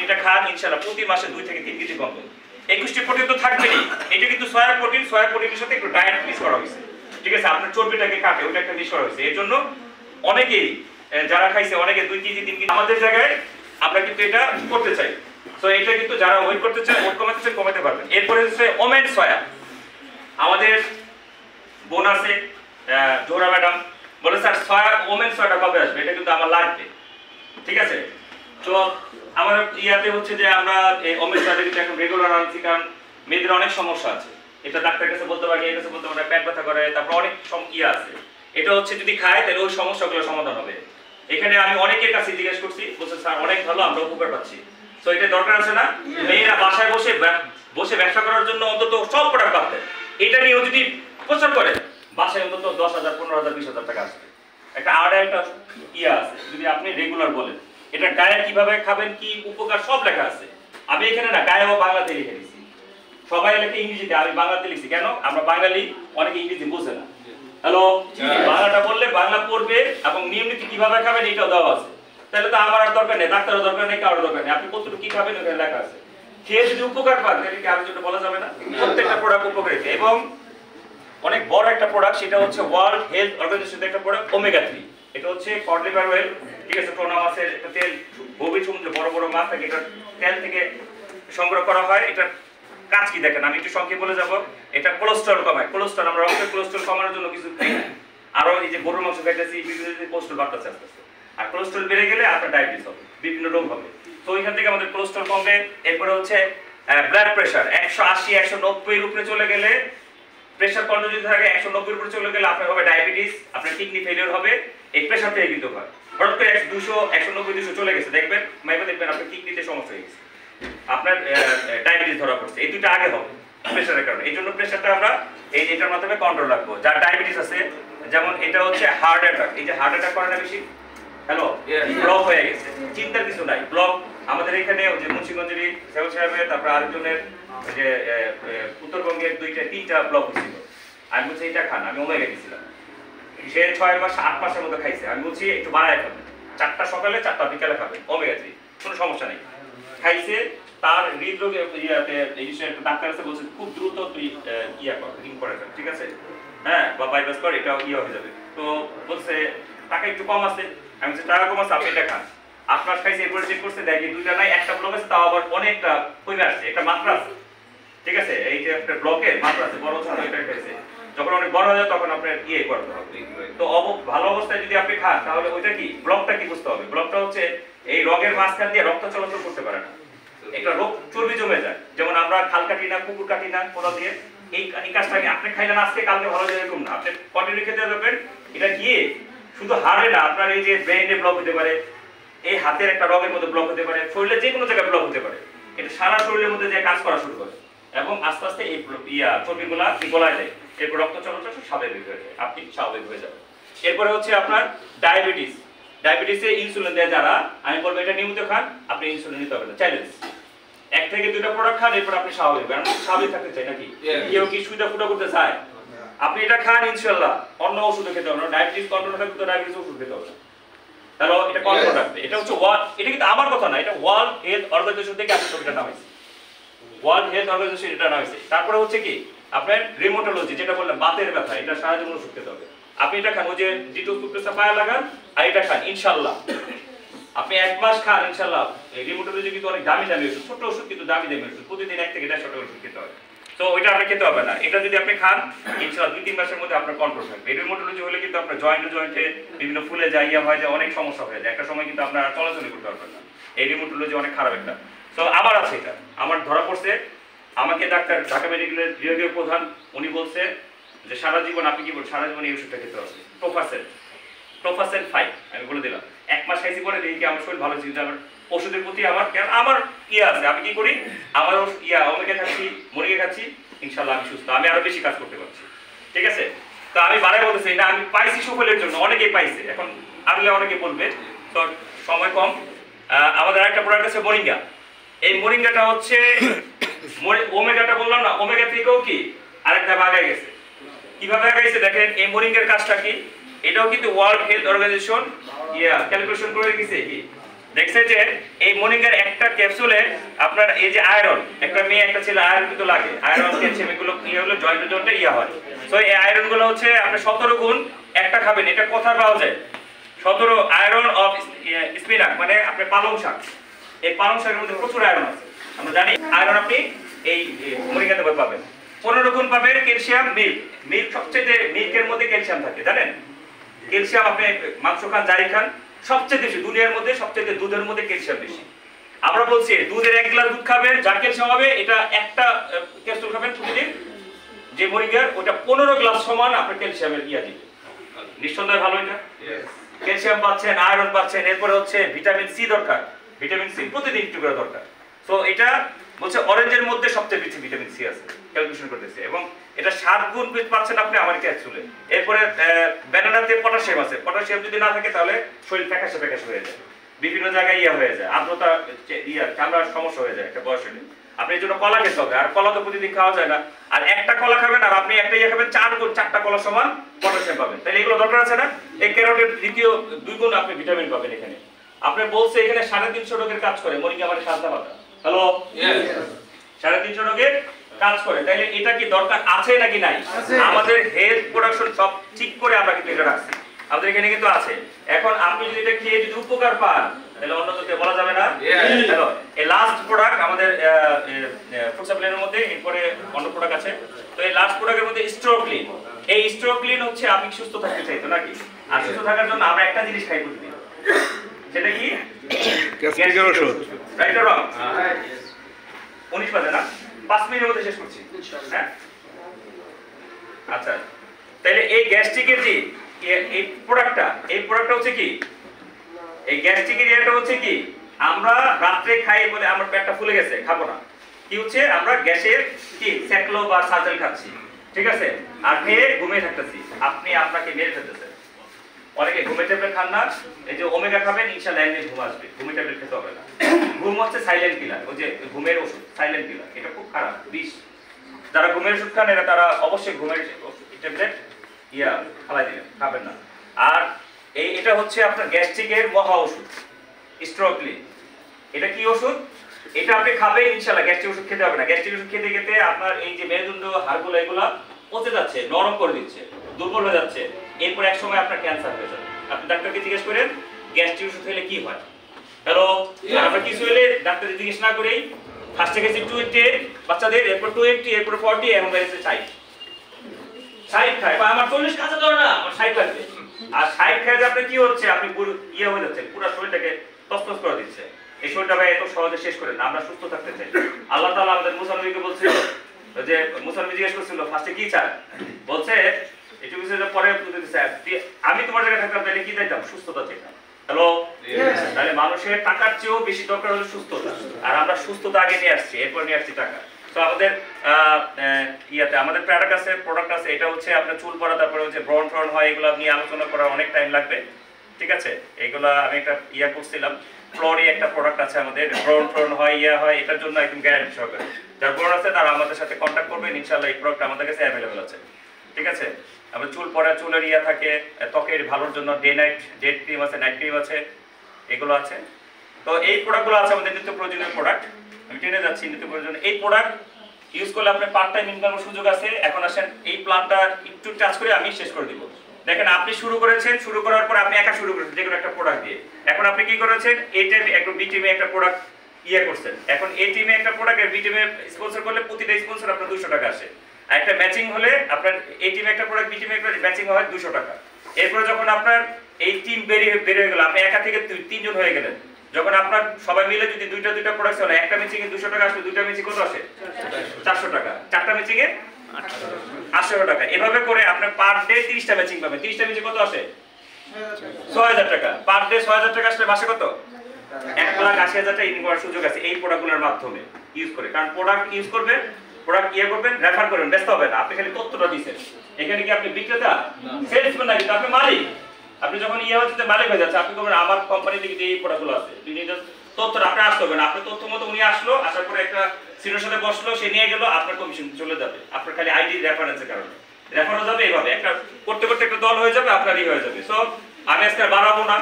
এটা খান ইনশাআল্লাহ প্রতি মাসে 2 থেকে 3 কেজি কমবে। 21টি প্রোটিন তো থাকবেই, এটা কিন্তু সয়া প্রোটিনের সাথে একটু ডায়েট মিক্স করা হয়েছে, ঠিক আছে, আপনার চর্বিটাকে কাটে ওটা একটা মিক্স করা হয়েছে। এর জন্য অনেকেই যারা খাইছে অনেকে 2 কেজি 3 কেজি, আমাদের জায়গায় আমরা কিন্তু এটা করতে চাই। তো এটা কিন্তু যারা ওয়েট করতে চায়, ওয়েট কমাতে চায়, কমাতে পারবেন। এরপরে হচ্ছে ওমেন সয়া, আমাদের বোন আছে জোহরা ম্যাডাম বলে স্যার সয়া ওমেন সয়াটা কবে আসবে, এটা কিন্তু আমার লাগবে, ঠিক আছে। তো আমার ইয়াতে হচ্ছে যে আমরা এই ওমেন সয়াটা কিন্তু এখন রেগুলার আনছি, কারণ মেয়েদের অনেক সমস্যা আছে, এটা ডাক্তারের কাছে বলতে পারে, এর কাছে বলতে পারে, পেট ব্যথা করে, তারপর অনেক ইয়া আছে, এটা হচ্ছে যদি খায় তাহলে ওই সমস্যাগুলো সমাধান হবে। এখানে আমি অনেকের কাছে জিজ্ঞেস করছি, বলছে স্যার অনেক ভালো, আমরা উপকার পাচ্ছি। তো এটা দরকার আছে না, মেয়েরা বাসায় বসে ব্যবসা করার জন্য অন্তত সব প্রোডাক্ট বাদ দেয়, এটা নিয়েও যদি প্রচার করে বাসায় অন্তত 10,000 15,000 20,000 টাকা আসবে। একটা ইয়া আছে, যদি আপনি রেগুলার বলেন এটা গায়ে কিভাবে খাবেন, কি উপকার সব লেখা আছে। আমি এখানে না গায়ে ও বাংলাতে লিখে দিয়েছি, সবাই লেখে ইংরেজিতে, আমি বাংলাতে লিখছি। কেন? আমরা বাঙালি, অনেকে ইংরেজি বোঝে না। হ্যালো, বাংলাটা বললে বাংলা পড়বে এবং নিয়ম নীতি কিভাবে খাবেন এটাও দেওয়া আছে। তাহলে তো আমার আর দরকার নেই, ডাক্তারের দরকার নেই, কারোর দরকার নেই, আপনি কতটুকু কি খাবেন ওখানে লেখা আছে। খেয়ে যদি উপকার পান তাহলে কি আরো যেটা বলা যাবে না? প্রত্যেকটা প্রোডাক্ট উপকারিতা এবং অনেক বড় একটা প্রোডাক্ট, সেটা হচ্ছে ওয়ার্ল্ড হেলথ অর্গানাইজেশনের একটা প্রোডাক্ট ওমেগা 3। এটা হচ্ছে কড লিভার অয়েল, ঠিক আছে, টোনা মাছের একটা তেল, গভীর সমুদ্রে বড় বড় মাছ থাকে, এটা তেল থেকে সংগ্রহ করা হয়। এটা কাজ কি দেখেন, আমি একটু সংক্ষেপে বলে যাব। এটা কোলেস্টেরল কমায়, কোলেস্টেরল আমরা রক্তের কোলেস্টেরল কমানোর জন্য কিছু খাই, আরো এই যে গরুর মাংস খাইতেছি, বিভিন্ন কোলেস্টেরল বাড়তেছে আস্তে আস্তে, আর কোলেস্টেরল বেড়ে গেলে আপনার ডায়াবেটিস হবে, বিভিন্ন রোগ হবে। তো ওইখান থেকে আমাদের কোলেস্টেরল কমবে। এরপরে হচ্ছে ব্লাড প্রেশার 180 190 এর উপরে চলে গেলে, প্রেশার কন্ট্রোল যদি থাকে 190 এর উপরে চলে গেলে আপনার হবে ডায়াবেটিস, আপনার কিডনি ফেলিওর হবে। এই প্রেশার থেকে কিন্তু হয়, হঠাৎ করে 200 190 200 চলে গেছে, দেখবেন মাইপে দেখবেন আপনার কিডনিতে সমস্যা হয়ে গেছে, আপনার ডায়াবেটিস ধরা পড়ছে। এই দুটো আগে হবে প্রেশারের কারণে। এই জন্য প্রেশারটা আমরা এটার মাধ্যমে কন্ট্রোল রাখবো। যার ডায়াবেটিস আছে, যেমন এটা হচ্ছে হার্ট অ্যাটাক, এই যে হার্ট অ্যাটাক করে না বেশি, হ্যালো, ব্লক হয়ে গেছে, চিন্তার কিছু নাই, ব্লক আমাদের এখানে যে মুন্সিগঞ্জেরই সেবক সাহেবের, তারপর আরেকজনের যে উত্তরবঙ্গের 2টা 3টা ব্লক হয়েছিল। আমি বলছি এটা খান, আমি ওমেগা দিয়েছিলাম, সে 6 মাস 8 মাসের মতো খাইছে। আমি বলছি একটু বাড়ায় খাবেন, 4টা সকালে 4টা বিকালে খাবেন ওমেগা 3, কোনো সমস্যা নেই। খাইছে, তার হৃদরোগে ইয়াতে এই বিষয়ে একটা ডাক্তার আছে, বলছে খুব দ্রুত তুই ইয়া কর, করে ফেল, ঠিক আছে, হ্যাঁ, বা বাইপাস কর, এটা ইয়ে হয়ে যাবে। তো বলছে টাকা একটু কম আছে, আমি বলছি টাকা কম আছে, আপনি এটা খান। 8 মাস খাইছে, এরপরে চেক করছে, দেখি 2টা নাই, একটা ব্লক আছে, তাও আবার অনেকটা কমে আসছে, একটা মাত্রা আছে, ঠিক আছে, এই যে একটা ব্লকের মাত্রা আছে, বড় ছোট এটা খাইছে, যখন অনেক বড় হয়ে যায় তখন আপনার ইয়ে করতে হবে। তো ভালো অবস্থায় যদি আপনি খান তাহলে ওইটা কি ব্লকটা কি বুঝতে হবে, ব্লকটা হচ্ছে এই রগের মাঝখান দিয়ে রক্ত চলাচল করতে পারে না, একটা রোগ চর্বি জমে যায়। যেমন আমরা খাল কাটি না, কুকুর কাটি না কোদাল দিয়ে, এই কাজটাকে আপনি খাইলেন আজকে, কালকে ভালো যায় এরকম না, আপনি কন্টিনিউ খেতে থাকবেন। এটা গিয়ে শুধু হাড়ে না, আপনার এই যে ব্রেইনে ব্লক হতে পারে, এই হাতের একটা রগের মধ্যে ব্লক হতে পারে, শরীরে যে কোনো জায়গায় ব্লক হতে পারে, এটা সারা শরীরের মধ্যে যে কাজ করা শুরু করে এবং আস্তে আস্তে এই চর্বিগুলা গলায় যায়, এরপর রক্ত চলাচল স্বাভাবিক হয়ে যায়, আপনি স্বাভাবিক হয়ে যাবেন। এরপরে হচ্ছে আপনার ডায়াবেটিসে ইনসুলিন দেয় যারা, আমি বলবো এটা নিয়মিত খান, আপনি ইনসুলিন নিতে হবে না, চ্যালেঞ্জ 1 থেকে 2টা প্রোডাক্ট খান, এরপর আপনি স্বাভাবিক, কারণ স্বাভাবিক থাকতে চাই নাকি, কেউ কি সুইটা ফুটা করতে চায়? আপনি এটা খান ইনশাআল্লাহ, অন্য ওষুধ খেতে হবে না, ডায়াবেটিস কন্ট্রোল থাকবে তো ডায়াবেটিস ওষুধ খেতে হবে না, তাহলে এটা কন্ট্রোল রাখবে। এটা হচ্ছে এটা কিন্তু আমার কথা না, এটা ওয়ার্ল্ড হেলথ অর্গানাইজেশন থেকে আসলে ছবিটা নাম হয়েছে, ওয়ার্ল্ড হেলথ অর্গানাইজেশন এটা নাম হয়েছে। তারপরে হচ্ছে কি আপনার রিমোটোলজি, যেটা বললাম বাতের ব্যথা, এটা সারা জীবন ওষুধ খেতে হবে, আপনি এটা খান, ওই যে ডিটক্স টুথপেস্টটা পায়ে লাগান আর এটা খান ইনশাআল্লাহ, আপনি 1 মাস খান ইনশাআল্লাহ। এই রিমোটোলজি কিন্তু অনেক দামি ওষুধ, ছোট ওষুধ কিন্তু দামি ওষুধ, প্রতিদিন 1 থেকে 1.5 টাকা ওষুধ খেতে হবে। তো ওইটা আপনি খেতে হবে না, এটা যদি আপনি খান ইনশাআল্লাহ 2-3 মাসের মধ্যে আপনার কন্ট্রোল থাকবে। এই রিমোটোলজি হলে কিন্তু আপনার জয়েন্টে বিভিন্ন ফুলে যাইয়া হয় যে অনেক সমস্যা হয়ে যায়, একটা সময় কিন্তু আপনারা চলাচল করতে পারবেন না, এই রিমোটোলজি অনেক খারাপ একটা। তো আমার আছে এটা, আমার ধরা পড়ছে, আমাকে ডাক্তার ঢাকা মেডিকেলের বিভাগীয় প্রধান উনি বলছে যে সারা জীবন আপনি কি বল, সারা জীবন এই ওষুধটা খেতে হবে, টোফাসেল 5, আমি বলে দিলাম। 1 মাস খাইছি পরে দেখি কি আমার শরীর ভালো ছিল, আমার ওষুধের প্রতি আমার ইয়ে আছে, আমি কি করি, আমার ওমেগা খাচ্ছি, মরিগা খাচ্ছি, ইনশাআল্লাহ আমি সুস্থ, আমি আরো বেশি কাজ করতে পারছি, ঠিক আছে। তো আমি বারে বলতেছি না, আমি পাইছি সুফলের জন্য, অনেকেই পাইছে, এখন আরলে অনেকে বলবে, তো সময় কম। আমাদের আরেকটা প্রোডাক্ট আছে মোরিঙ্গা, এই মোরিঙ্গাটা হচ্ছে ওমেগাটা বললাম না, ওমেগা থেকেও কি আরেকটা ভাগ হয়ে গেছে। কিভাবে আগাইছে দেখেন, এই মোরিঙ্গার কাজটা কি, এটাও কিন্তু ওয়ার্ল্ড হেলথ অর্গানাইজেশন ক্যালকুলেশন করে রেখেছে কি দেখছে যে এই মর্নিংয়ের একটা ক্যাপসুলে আপনার এই যে আয়রন, একটা মেয়ে একটা ছেলে আয়রন কিন্তু লাগে, আয়রন ক্যালসিয়াম এগুলো ইয়ে হলো জয়েন্টে জয়েন্টে ইয়া হয়। সো এই আয়রন গুলো হচ্ছে আপনি 17 গুণ একটা খাবেন, এটা কোথায় পাওয়া যায়? 17 আয়রন অফ স্পিনাক, মানে আপনি পালং শাক, এই পালং শাকের মধ্যে প্রচুর আয়রন আছে, আমরা জানি আয়রন আপনি এই মরিঙ্গাতে পাবেন। 15 গুণ পাবেন ক্যালসিয়াম মিল্ক, মিল্ক সবচেয়ে মিল্কের মধ্যে ক্যালসিয়াম থাকে জানেন, ক্যালসিয়াম আপনি মাংস খান যাই খান সবচেয়ে বেশি দুনিয়ার মধ্যে সবচেয়ে দুধের মধ্যে ক্যালসিয়াম বেশি। আমরা বলছি দুধের 1 গ্লাস দুধ খাবেন যা ক্যালসিয়াম হবে, এটা একটা ক্যাপসুল খাবেন প্রতিদিন যে মরিঙ্গার, ওটা 15 গ্লাস সমান আপনার ক্যালসিয়ামের ইয়া দিবে। নিঃসন্দেহে ভালো এটা, ক্যালসিয়াম পাচ্ছেন, আয়রন পাচ্ছেন, এরপরে হচ্ছে ভিটামিন সি দরকার, ভিটামিন সি প্রতিদিন একটু করে দরকার। সো এটা বলছে অরেঞ্জের মধ্যে সবচেয়ে বেশি ভিটামিন সি আছে, ক্যালকুলেশন করতেছে, এবং এটা 7 গুণ পাচ্ছেন আপনি আমার ক্যাপসুলে। এরপরে ব্যানানাতে পটাশিয়াম আছে, পটাশিয়াম যদি না থাকে তাহলে শরীর ফ্যাকাশে ফ্যাকাশে হয়ে যায়, বিভিন্ন জায়গায় ইয়া হয়ে যায়, আর্দ্রতা ইয়া চামড়ার সমস্যা হয়ে যায় একটা বয়স হলে। আপনি এই জন্য কলা খেতে হবে, আর কলা তো প্রতিদিন খাওয়া যায় না, আর একটা কলা খাবেন আর আপনি একটা ইয়ে খাবেন 4 গুণ, 4টা কলা সমান পটাশিয়াম পাবেন, তাহলে এগুলো দরকার আছে না? এই ক্যারোটের দ্বিতীয় 2 গুণ আপনি ভিটামিন পাবেন এখানে। আপনি বলছে এখানে 350 রোগের কাজ করে মরিঙ্গা, মানে সাজনা পাতা। হ্যালো, 350 রোগের কাজ করে, তাইলে এটা কি দরকার আছে নাকি নাই? আমাদের হেলথ প্রোডাকশন সব ঠিক করে আমরা কিন্তু এটা রাখছি, আমাদের এখানে কিন্তু আছে। এখন আপনি যদি এটা খেয়ে যদি উপকার পান তাহলে অন্যকে বলা যাবে না। হ্যালো, এই লাস্ট প্রোডাক্ট আমাদের ফুড সাপ্লাইয়ের মধ্যে, এরপরে অন্য প্রোডাক্ট আছে। তো এই লাস্ট প্রোডাক্টের মধ্যে স্ট্রোক্লিন, এই স্ট্রোক্লিন হচ্ছে আপনি সুস্থ থাকতে চাইতো নাকি? আর সুস্থ থাকার জন্য আমরা একটা জিনিস খাই প্রতিদিন, সেটা কি? গ্যাস্ট্রিকের ওষুধ, রাইট অর রং? 19 বাজে না, 5 মিনিটের মধ্যে শেষ করছি। হ্যাঁ, আচ্ছা, তাহলে এই গ্যাস্ট্রিকের যে এই প্রোডাক্টটা হচ্ছে কি, এই গ্যাস্ট্রিকের এটা হচ্ছে কি, আমরা রাত্রে খাই বলে আমার পেটটা ফুলে গেছে, খাবো না, কি হচ্ছে আমরা গ্যাসের কি স্যাকলো বা সাজেল খাচ্ছি, ঠিক আছে, আর খেয়ে ঘুমিয়ে থাকতেছি, আপনি আপনাকে মেরে ফেলতেছেন। অনেকে ঘুমের ট্যাবলেট খান না, এই যে ওমেগা খাবেন ইনশাআল্লাহ এমনি ঘুম আসবে, ঘুমের ট্যাবলেট খেতে হবে না। ঘুম হচ্ছে সাইলেন্ট কিলার, ওই যে ঘুমের ওষুধ সাইলেন্ট কিলার, এটা খুব খারাপ বিষ। যারা ঘুমের ওষুধ খান এরা তারা অবশ্যই ঘুমের ট্যাবলেট খালাই দিবেন, খাবেন না। আর এটা হচ্ছে আপনার গ্যাস্ট্রিকের মহা ওষুধ স্ট্রোক্লিন। এটা কি ওষুধ? এটা আপনি খাবেন ইনশাআল্লাহ, গ্যাস্ট্রিক ওষুধ খেতে হবে না। গ্যাস্ট্রিক ওষুধ খেতে খেতে আপনার এই যে মেরুদণ্ড হাড়গুলো এগুলা পচে যাচ্ছে, নরম করে দিচ্ছে, দুর্বল হয়ে যাচ্ছে, এরপর এক সময় আপনার ক্যান্সার হয়ে যাবে। আপনি ডাক্তারকে জিজ্ঞেস করেন গ্যাস্ট্রিক ওষুধ খেলে কি হয়। হ্যালো, আমরা কিছু হলে ডাক্তারকে জিজ্ঞেস না করেই ফার্স্টে গেছি 20 বাচ্চাদের, এরপর 20, এরপর 40, এখন বেড়েছে 60 খায়, বা আমার 40 কাছে ধরে না, আমার 60 লাগবে। আর 60 খেয়ে যে আপনি কি হচ্ছে, আপনি পুরো ইয়ে হয়ে যাচ্ছে, পুরো শরীরটাকে তছনছ করে দিচ্ছে। এই শরীরটা ভাই এত সহজে শেষ করেন না, আমরা সুস্থ থাকতে চাই। আল্লাহ তাআলা আমাদের মুসা নবীকে বলছিল, যে মুসা নবী জিজ্ঞেস করছিল ফার্স্টে কি চায়, বলছে একটু কিছু পরে আমি তোমার জায়গায় থাকতাম তাহলে কি চাইতাম? সুস্থতা চাইতাম। হ্যালো, তাহলে মানুষের টাকার চেয়েও বেশি দরকার হলো সুস্থতা, আর আমরা সুস্থতা আগে নিয়ে আসছি, এরপর নিয়ে আসছি টাকা। তো আমাদের আমাদের প্রোডাক্ট আছে, এটা হচ্ছে আপনার চুল পড়া, তারপরে হচ্ছে ব্রণ ট্রণ হয়, এগুলো নিয়ে আলোচনা করার অনেক টাইম লাগবে, ঠিক আছে। এগুলো আমি একটা করছিলাম, ফ্লোরি একটা প্রোডাক্ট আছে আমাদের, ব্রণ ট্রণ হয়, হয়, এটার জন্য একদম গ্যারান্টি সহকারে। যার ব্রণ আছে তারা আমাদের সাথে কন্ট্যাক্ট করবেন, ইনশাআল্লাহ এই প্রোডাক্ট আমাদের কাছে অ্যাভেলেবল আছে, ঠিক আছে। আমরা চুল পড়া, চুলের থাকে, ত্বকের ভালোর জন্য ডে ক্রিম আছে, নাইট ক্রিম আছে, এগুলো আছে। তো এই প্রোডাক্টগুলো আছে আমাদের নিত্য প্রয়োজনীয় প্রোডাক্ট, আমি টেনে যাচ্ছি নিত্য প্রয়োজনীয়। এই প্রোডাক্ট ইউজ করলে আপনার পার্ট টাইম ইনকামের সুযোগ আছে। এখন আসেন এই প্ল্যানটা একটু টাচ করে আমি শেষ করে দিব। দেখেন, আপনি শুরু করেছেন, শুরু করার পর আপনি একা শুরু করেছেন যে কোনো একটা প্রোডাক্ট দিয়ে। এখন আপনি কি করেছেন, এই টাইমে একটা বি টিমে একটা প্রোডাক্ট করছেন। এখন এই টিমে একটা প্রোডাক্ট বি টিমে স্পন্সর করলে প্রতিটা স্পন্সর আপনার 200 টাকা আসে। আর একটা ম্যাচিং হলে আপনার এই টিমে একটা প্রোডাক্ট বি টিমে একটা ম্যাচিং হয় 200 টাকা। এরপরে যখন আপনার এই টিম বের হয়ে গেল, আপনি একা থেকে 3 জন হয়ে গেলেন, যখন আপনার সবাই মিলে যদি দুইটা প্রোডাক্ট হলো, একটা ম্যাচিং এ 200 টাকা আসলে, দুইটা ম্যাচিং কত আসে? 400 টাকা, 4টা ম্যাচিং এ 800 টাকা। এভাবে করে আপনার পার ডে 30টা ম্যাচিং পাবেন। 30টা ম্যাচিং কত আসে? 6000 টাকা। পার ডে 6000 টাকা আসলে মাসে কত? 1,80,000 টাকা ইনকাম করার সুযোগ আছে এই প্রোডাক্টগুলোর মাধ্যমে ইউজ করে। কারণ প্রোডাক্ট ইউজ করবেন, প্রোডাক্ট করবেন, রেফার করবেন, ব্যস্ত হবে না। আপনি খালি তথ্যটা দিচ্ছেন। এখানে কি আপনি বিক্রেতা, সেলসম্যান নাকি? আপনি মালিক। আপনি যখন হচ্ছে মালিক হয়ে যাচ্ছে, আপনি বলবেন আমার কোম্পানি থেকে যে এই প্রোডাক্টগুলো আছে, তথ্যটা আপনি আসতে হবে না। আপনার তথ্য মতো উনি আসলো, আসার পরে একটা সিনিয়র সাথে বসলো, সে নিয়ে গেল, আপনার কমিশন চলে যাবে। আপনার খালি আইডি রেফারেন্সের কারণে রেফার হয়ে যাবে। এইভাবে একটা করতে করতে একটা দল হয়ে যাবে, আপনারই হয়ে যাবে। সো আমি আজকে বাড়াবো না।